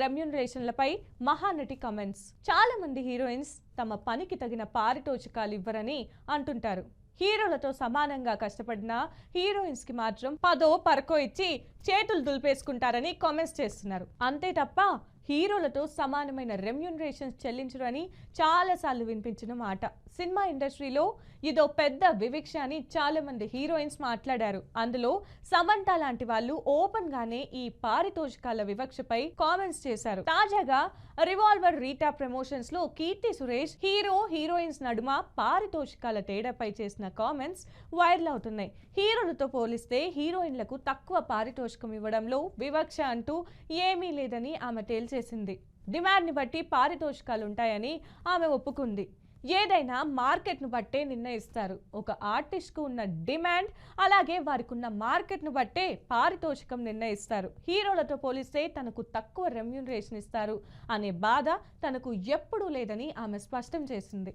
రెమ్యూనరేషన్లపై Mahanati comments. చాలా మంది heroines తమ పనికి తగిన పారితోషికాలు ఇవ్వరని అంటుంటారు. హీరోలతో సమానంగా కష్టపడిన హీరోయిన్స్ కి మాత్రం పదో పరకో ఇచ్చి చేతులు దులిపేసుకుంటారని కామెంట్స్ చేస్తున్నారు. అంతే తప్ప హీరోలతో సమానమైన రెమ్యూనరేషన్స్ చెల్లించరు అని చాలాసార్లు వినిపించిన మాట. సినిమా ఇండస్ట్రీలో ఇదో పెద్ద వివక్ష అని చాలా మంది హీరోయిన్స్ మాట్లాడారు. అందులో సమంత లాంటి వాళ్ళు ఓపెన్ గానే ఈ పారితోషికాల వివక్షపై కామెంట్స్ చేశారు. తాజాగా రివాల్వర్ రీటా ప్రమోషన్స్ లో కీర్తి సురేష్ హీరోయిన్స్ నడుమ పారితోషికాల తేడాపై చేసిన కామెంట్స్ వైరల్ అవుతున్నాయి. హీరోలతో పోలిస్తే హీరోయిన్లకు తక్కువ పారితోషికం ఇవ్వడంలో వివక్ష అంటూ ఏమీ లేదని ఆమె తేల్చేసింది. డిమాండ్ ని బట్టి పారితోషికాలు ఉంటాయని ఆమె ఒప్పుకుంది. ఏదైనా మార్కెట్ను బట్టే నిర్ణయిస్తారు. ఒక ఆర్టిస్ట్కు ఉన్న డిమాండ్ అలాగే వారికి ఉన్న మార్కెట్ను బట్టే పారితోషికం నిర్ణయిస్తారు. హీరోలతో పోలిస్తే తనకు తక్కువ రెమ్యూనరేషన్ ఇస్తారు అనే బాధ తనకు ఎప్పుడూ లేదని ఆమె స్పష్టం చేసింది.